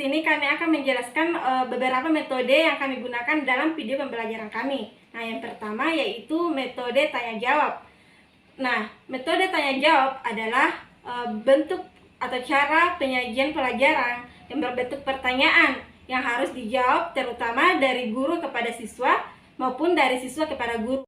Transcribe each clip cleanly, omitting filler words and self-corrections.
sini kami akan menjelaskan beberapa metode yang kami gunakan dalam video pembelajaran kami. Nah, yang pertama yaitu metode tanya jawab. Nah, metode tanya jawab adalah bentuk atau cara penyajian pelajaran yang berbentuk pertanyaan yang harus dijawab terutama dari guru kepada siswa maupun dari siswa kepada guru.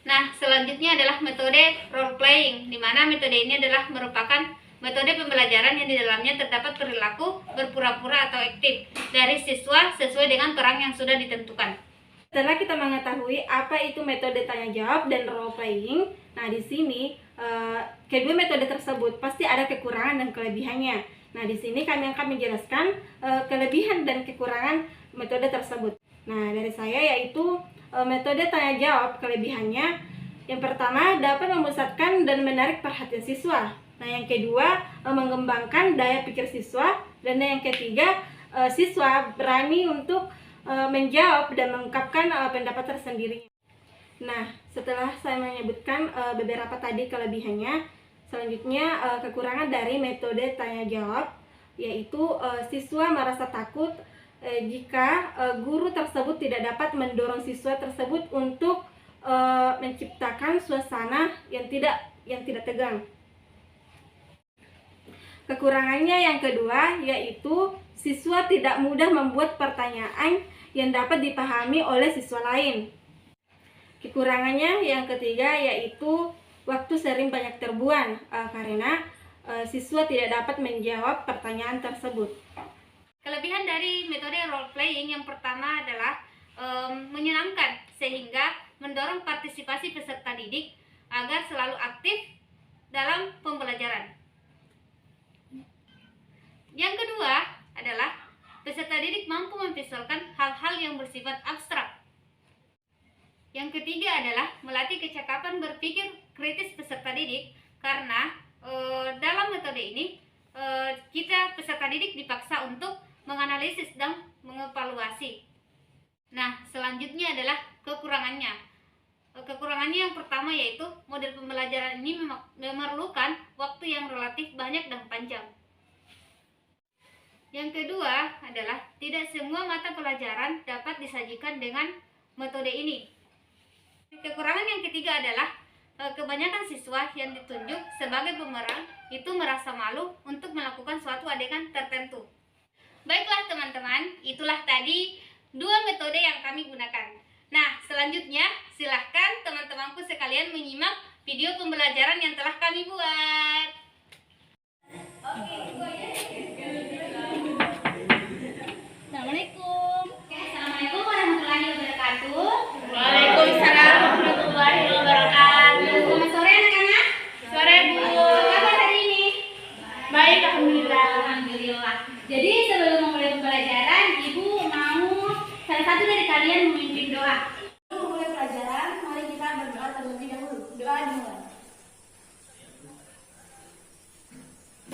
Nah, selanjutnya adalah metode role playing, di mana metode ini adalah merupakan metode pembelajaran yang di dalamnya terdapat perilaku berpura-pura atau aktif dari siswa sesuai dengan peran yang sudah ditentukan. Setelah kita mengetahui apa itu metode tanya jawab dan role playing, nah di sini kedua metode tersebut pasti ada kekurangan dan kelebihannya. Nah, di sini kami akan menjelaskan kelebihan dan kekurangan metode tersebut. Nah, dari saya yaitu metode tanya jawab kelebihannya, yang pertama dapat memusatkan dan menarik perhatian siswa. Nah, yang kedua mengembangkan daya pikir siswa, dan yang ketiga siswa berani untuk menjawab dan mengungkapkan pendapat tersendiri. Nah, setelah saya menyebutkan beberapa tadi kelebihannya, selanjutnya kekurangan dari metode tanya jawab yaitu siswa merasa takut jika guru tersebut tidak dapat mendorong siswa tersebut untuk menciptakan suasana yang tidak tegang. Kekurangannya yang kedua yaitu siswa tidak mudah membuat pertanyaan yang dapat dipahami oleh siswa lain. Kekurangannya yang ketiga yaitu waktu sering banyak terbuang karena siswa tidak dapat menjawab pertanyaan tersebut. Kelebihan dari metode role playing yang pertama adalah menyenangkan sehingga mendorong partisipasi peserta didik agar selalu aktif dalam pembelajaran. Yang kedua adalah peserta didik mampu memvisualkan hal-hal yang bersifat abstrak. Yang ketiga adalah melatih kecakapan berpikir kritis peserta didik karena dalam metode ini kita peserta didik dipaksa untuk menganalisis dan mengevaluasi. Nah, selanjutnya adalah kekurangannya. Kekurangannya yang pertama yaitu model pembelajaran ini memerlukan waktu yang relatif banyak dan panjang. Yang kedua adalah tidak semua mata pelajaran dapat disajikan dengan metode ini. Kekurangan yang ketiga adalah kebanyakan siswa yang ditunjuk sebagai pemeran itu merasa malu untuk melakukan suatu adegan tertentu. Baiklah teman-teman, itulah tadi dua metode yang kami gunakan. Nah, selanjutnya silahkan teman-temanku sekalian menyimak video pembelajaran yang telah kami buat. Assalamualaikum. Assalamualaikum warahmatullahi wabarakatuh. Waalaikumsalam warahmatullahi wabarakatuh. Selamat sore anak-anak. Sore Bu. Apa kabar hari ini? Baik, alhamdulillah. Alhamdulillah. Jadi sebelum memulai pembelajaran, Ibu mau salah satu dari kalian memimpin doa. Sebelum mulai pelajaran, mari kita berdoa terlebih dahulu. Doa dimulai.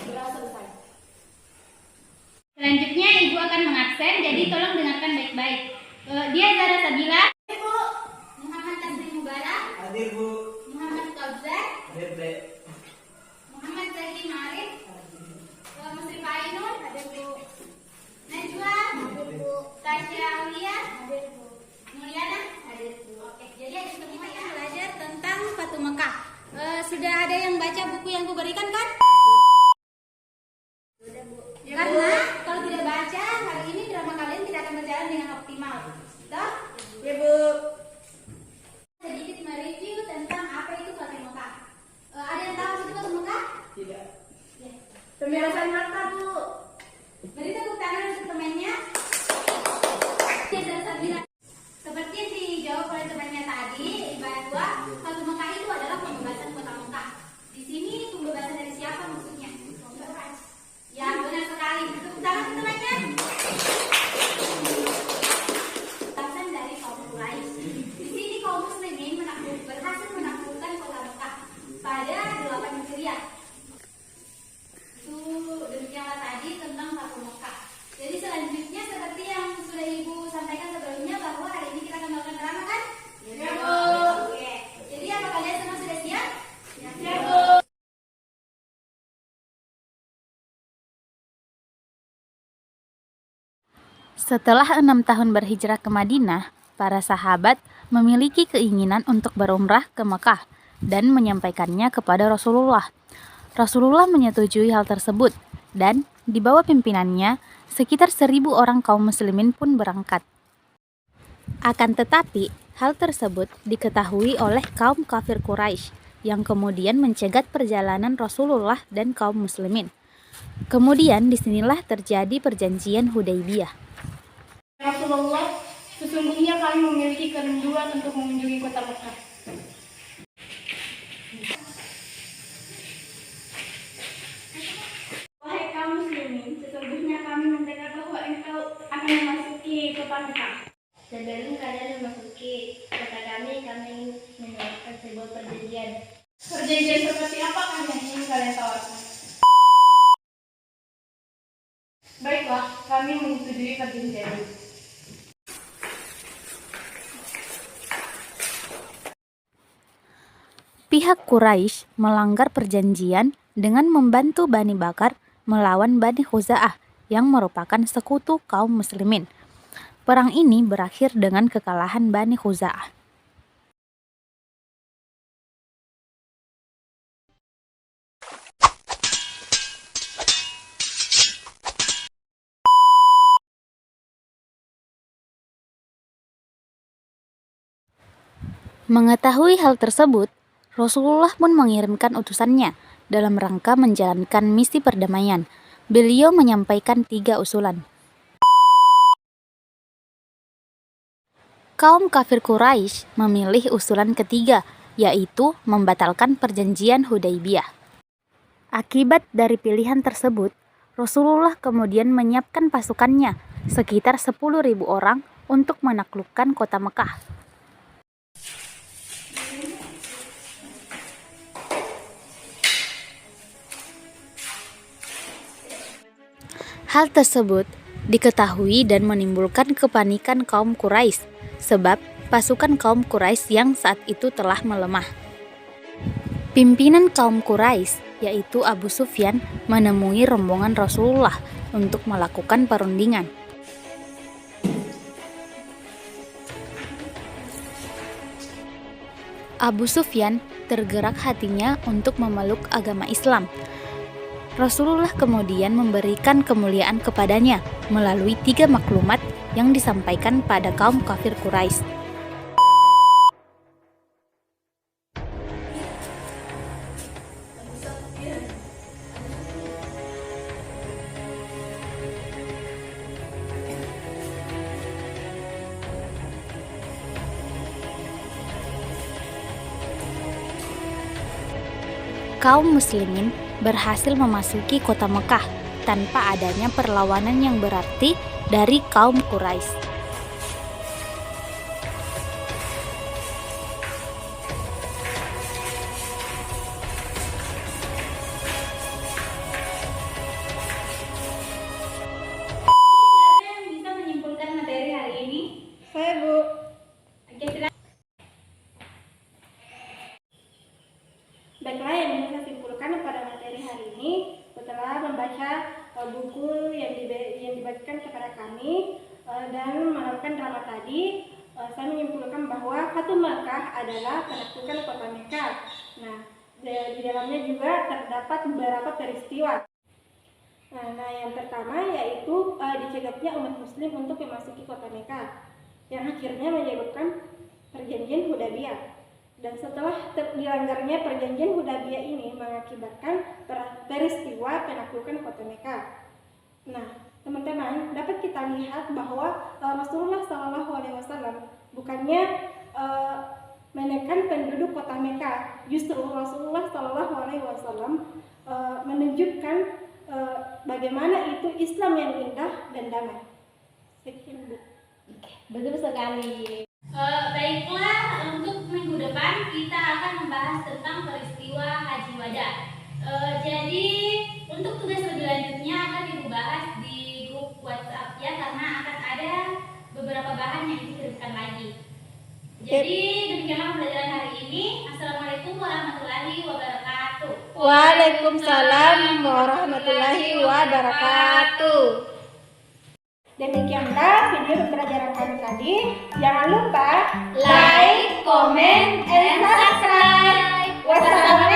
Doa selesai. Selanjutnya Ibu akan mengabsen, jadi tolong dengarkan baik-baik. Dia Zara Sabila. Ibu, Muhammad Taslim Mubarak. Hadir Bu. Muhammad Kauzar. Hadir Bre. Muhammad Zaki Marif. Musrifah Ainun. Hadir Bu. Najwa. Hadir Bu. Tasya Aulia. Hadir Bu. Mulyana. Hadir Bu. Oke, jadi ada semua yang belajar tentang Fatu Mekah. Sudah ada yang baca buku yang kuberikan kan? Karena kalau tidak baca, hari ini drama kalian tidak akan berjalan dengan optimal. Toh? ya Bu. Sedikit mereview tentang apa itu Fatu Mekah. Ada yang tahu itu Fatu Mekah? Tidak. Ya. Pembebasan harta Bu. Beri tepuk tangan untuk temannya. Ya, dan Sabila. Seperti yang dijawab oleh temannya tadi, bahwa Fatu Mekah itu adalah pembebasan kota Mekah. Di sini pembebasan dari siapa maksudnya? Ya, benar sekali. Tepuk tangan untuk temannya. Balasan Setelah 6 tahun berhijrah ke Madinah, para sahabat memiliki keinginan untuk berumrah ke Mekah dan menyampaikannya kepada Rasulullah. Rasulullah menyetujui hal tersebut dan di bawah pimpinannya sekitar 1.000 orang kaum muslimin pun berangkat. Akan tetapi, hal tersebut diketahui oleh kaum kafir Quraisy yang kemudian mencegat perjalanan Rasulullah dan kaum muslimin. Kemudian disinilah terjadi perjanjian Hudaybiyah. Rasulullah, sesungguhnya kami memiliki kerinduan untuk mengunjungi kota Mekah. Wahai kaum muslimin, sesungguhnya kami mendengar bahwa engkau akan memasuki kota Mekah. Sebelum kalian memasuki kota kami ingin menyebutkan sebuah perjanjian. Perjanjian seperti apa yang ingin kalian tawarkan? Baiklah, kami menyetujui perjanjian itu. Pihak Quraisy melanggar perjanjian dengan membantu Bani Bakar melawan Bani Khuza'ah yang merupakan sekutu kaum muslimin. Perang ini berakhir dengan kekalahan Bani Khuza'ah. Mengetahui hal tersebut, Rasulullah pun mengirimkan utusannya dalam rangka menjalankan misi perdamaian. Beliau menyampaikan 3 usulan. Kaum kafir Quraisy memilih usulan ketiga, yaitu membatalkan perjanjian Hudaybiyah. Akibat dari pilihan tersebut, Rasulullah kemudian menyiapkan pasukannya sekitar 10.000 orang untuk menaklukkan kota Mekah. Hal tersebut diketahui dan menimbulkan kepanikan kaum Quraisy, sebab pasukan kaum Quraisy yang saat itu telah melemah. Pimpinan kaum Quraisy, yaitu Abu Sufyan, menemui rombongan Rasulullah untuk melakukan perundingan. Abu Sufyan tergerak hatinya untuk memeluk agama Islam. Rasulullah kemudian memberikan kemuliaan kepadanya melalui 3 maklumat yang disampaikan pada kaum kafir Quraisy. Kaum muslimin berhasil memasuki kota Mekah tanpa adanya perlawanan yang berarti dari kaum Quraisy. Siapa yang bisa menyimpulkan materi hari ini? Saya, Bu. Oke, silakan. Baiklah, yang bisa saya simpulkan pada materi hari ini setelah membaca buku yang dibagikan kepada kami dan melakukan drama tadi, saya menyimpulkan bahwa Fatu Makkah adalah penaklukan kota Mekah. Nah, di dalamnya juga terdapat beberapa peristiwa. Nah, yang pertama yaitu dicegatnya umat muslim untuk memasuki kota Mekah yang akhirnya menyebabkan perjanjian Hudaybiyah. Dan setelah dilanggarnya perjanjian Hudaybiyah ini mengakibatkan peristiwa penaklukan kota Mekah. Nah, teman-teman, dapat kita lihat bahwa Rasulullah SAW bukannya menekan penduduk kota Mekah, justru Rasulullah SAW menunjukkan bagaimana itu Islam yang indah dan damai. Sekian, Bu. Betul sekali. Baiklah, untuk minggu depan kita akan membahas tentang peristiwa Haji Wada. Jadi untuk tugas lebih lanjutnya akan dibahas di grup WhatsApp ya, karena akan ada beberapa bahan yang dikirimkan lagi. Jadi demikianlah pembelajaran hari ini. Assalamualaikum warahmatullahi wabarakatuh. Waalaikumsalam warahmatullahi wabarakatuh. Demikianlah video pembelajaran kami tadi. Jangan lupa Like, comment, and subscribe. Wassalamualaikum